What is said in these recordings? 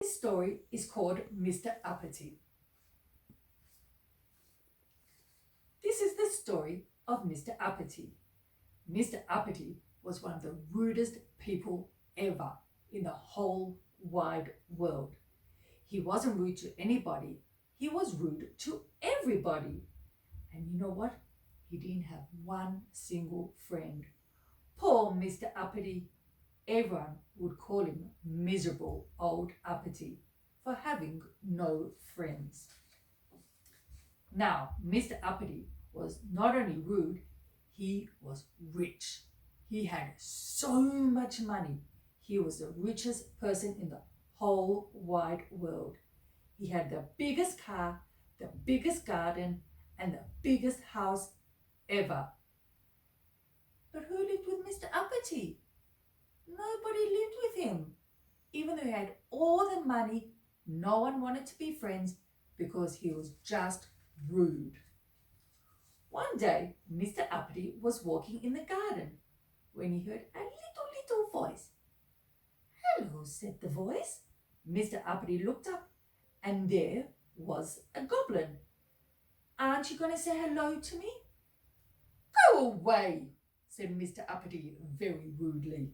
This story is called Mr. Uppity. This is the story of Mr. Uppity. Mr. Uppity was one of the rudest people ever in the whole wide world. He wasn't rude to anybody. He was rude to everybody. And you know what? He didn't have one single friend. Poor Mr. Uppity. Everyone would call him miserable old Uppity for having no friends. Now, Mr. Uppity was not only rude, he was rich. He had so much money. He was the richest person in the whole wide world. He had the biggest car, the biggest garden, and the biggest house ever. But who lived with Mr. Uppity? Nobody lived with him. Even though he had all the money, no one wanted to be friends because he was just rude. One day, Mr. Uppity was walking in the garden when he heard a little voice. "Hello," said the voice. Mr. Uppity looked up and there was a goblin. "Aren't you going to say hello to me?" "Go away," said Mr. Uppity very rudely.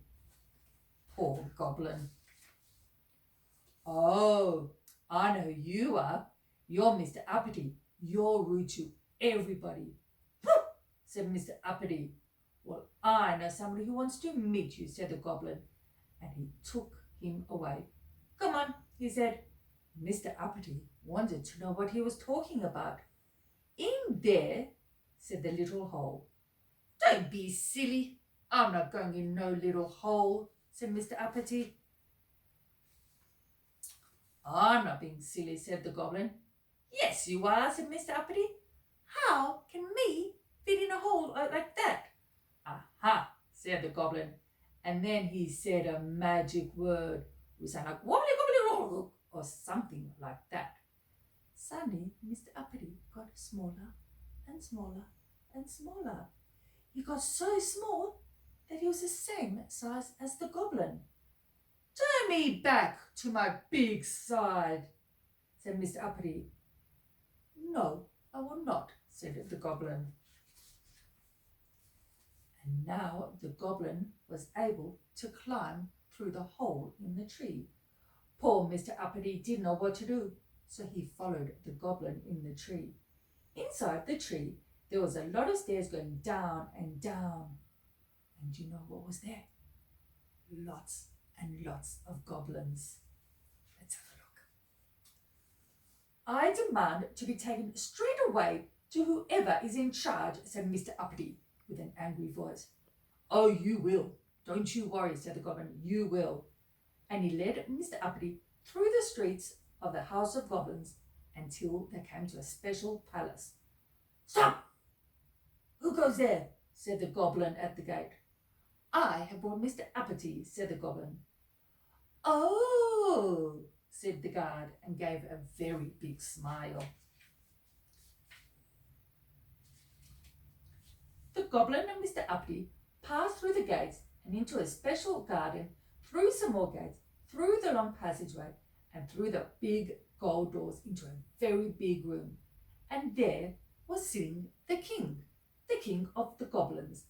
Poor goblin. "Oh, I know who you are. You're Mr. Uppity. You're rude to everybody." Said Mr. Uppity. "Well, I know somebody who wants to meet you," said the goblin, and he took him away. "Come on," he said. Mr. Uppity wanted to know what he was talking about. "In there," said the little hole. "Don't be silly. I'm not going in no little hole," said Mr. Uppity. "I'm not being silly," said the goblin. "Yes, you are," said Mr. Uppity. "How can me fit in a hole like that?" "Aha," said the goblin. And then he said a magic word. We sound like wobbly wobbly roll or something like that. Suddenly, Mr. Uppity got smaller and smaller and smaller. He got so small that he was the same size as the goblin. "Turn me back to my big side," said Mr. Uppity. "No, I will not," said the goblin. And now the goblin was able to climb through the hole in the tree. Poor Mr. Uppity didn't know what to do, so he followed the goblin in the tree. Inside the tree, there was a lot of stairs going down and down. And you know what was there? Lots and lots of goblins. Let's have a look. "I demand to be taken straight away to whoever is in charge," said Mr. Uppity with an angry voice. "Oh, you will. Don't you worry," said the goblin. "You will." And he led Mr. Uppity through the streets of the House of Goblins until they came to a special palace. "Stop! Who goes there?" said the goblin at the gate. "I have brought Mr. Uppity," said the goblin. "Oh," said the guard and gave a very big smile. The goblin and Mr. Uppity passed through the gates and into a special garden, through some more gates, through the long passageway, and through the big gold doors into a very big room. And there was sitting the king of the goblins.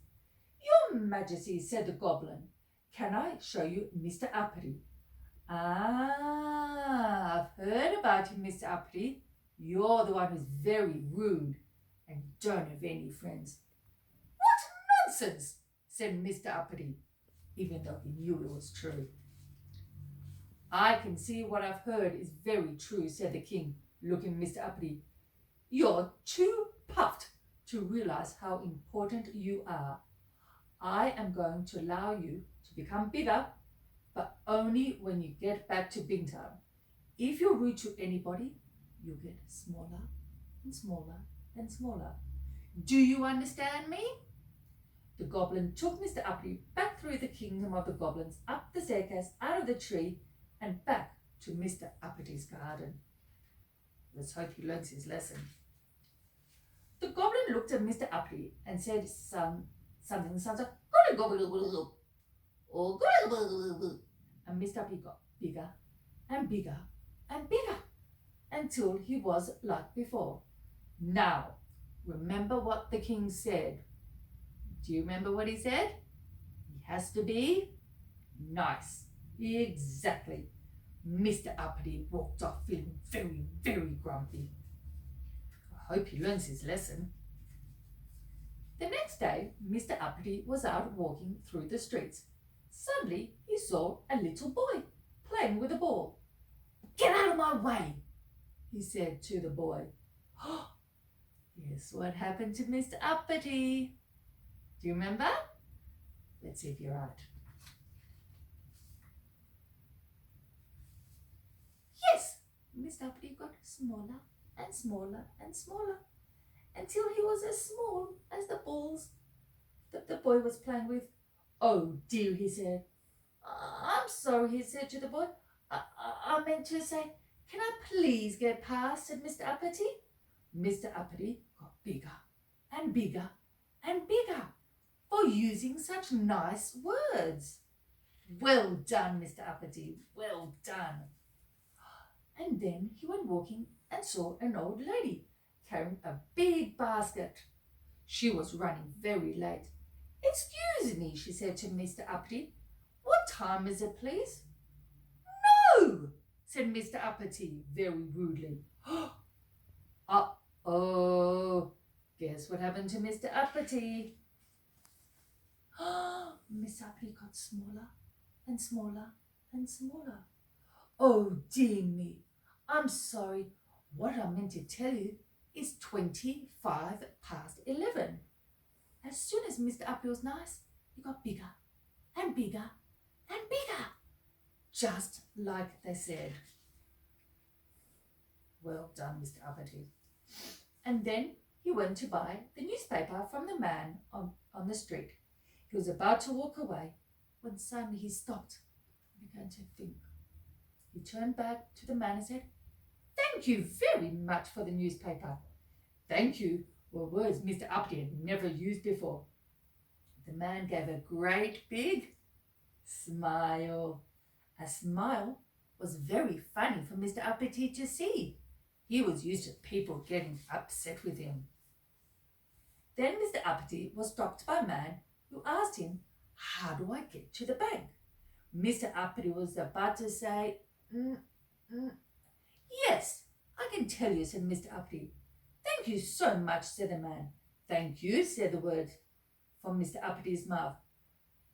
"Your Majesty," said the goblin, "can I show you Mr. Uppity?" "Ah, I've heard about you, Mr. Uppity. You're the one who's very rude and don't have any friends." "What nonsense," said Mr. Uppity, even though he knew it was true. "I can see what I've heard is very true," said the king, looking at Mr. Uppity. "You're too puffed to realize how important you are. I am going to allow you to become bigger, but only when you get back to Big Town. If you're rude to anybody, you'll get smaller and smaller and smaller. Do you understand me?" The goblin took Mr. Uppity back through the kingdom of the goblins, up the staircase, out of the tree, and back to Mr. Uppity's garden. Let's hope he learns his lesson. The goblin looked at Mr. Uppity and said something that sounds like "Gobble, gobble, gobble," or "Gobble, gobble, gobble." And Mr. Uppity got bigger and bigger and bigger until he was like before. Now, remember what the king said. Do you remember what he said? He has to be nice. Exactly. Mr. Uppity walked off feeling very, very grumpy. I hope he learns his lesson. The next day, Mr. Uppity was out walking through the streets. Suddenly, he saw a little boy playing with a ball. "Get out of my way," he said to the boy. Guess what happened to Mr. Uppity? Do you remember? Let's see if you're right. Yes, Mr. Uppity got smaller and smaller and smaller until he was as small as the balls that the boy was playing with. "Oh dear," he said. "I'm sorry," he said to the boy. I meant to say, can I please get past?" said Mr. Uppity. Mr. Uppity got bigger and bigger and bigger for using such nice words. "Well done, Mr. Uppity, well done." And then he went walking and saw an old lady carrying a big basket. She was running very late. "Excuse me," she said to Mr. Uppity. "What time is it, please?" "No," said Mr. Uppity very rudely. Uh-oh, guess what happened to Mr. Uppity? Mr. Uppity got smaller and smaller and smaller. "Oh dear me, I'm sorry. What I meant to tell you is 11:25. As soon as Mr. Uppity was nice, he got bigger and bigger and bigger, just like they said. Well done, Mr. Uppity. And then he went to buy the newspaper from the man on the street. He was about to walk away when suddenly he stopped and began to think. He turned back to the man and said, "Thank you very much for the newspaper." "Thank you" were words Mr. Uppity had never used before. The man gave a great big smile. A smile was very funny for Mr. Uppity to see. He was used to people getting upset with him. Then Mr. Uppity was stopped by a man who asked him, "How do I get to the bank?" Mr. Uppity was about to say, "Yes, I can tell you," said Mr. Uppity. "Thank you so much," said the man. "Thank you," said the words from Mr. Uppity's mouth.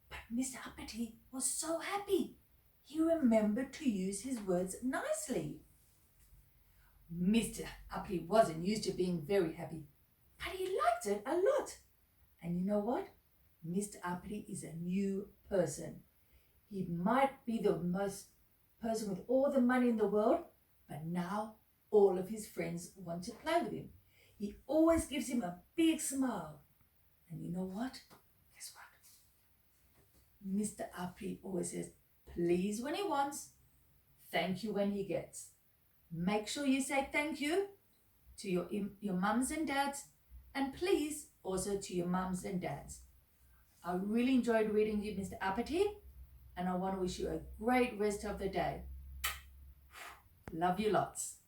But Mr. Uppity was so happy. He remembered to use his words nicely. Mr. Uppity wasn't used to being very happy, but he liked it a lot. And you know what? Mr. Uppity is a new person. He might be the most person with all the money in the world, but now all of his friends want to play with him. He always gives him a big smile. And you know what? Guess what? Mr. Uppity always says please when he wants, thank you when he gets. Make sure you say thank you to your mums and dads, and please also to your mums and dads. I really enjoyed reading you, Mr. Uppity, and I want to wish you a great rest of the day. Love you lots.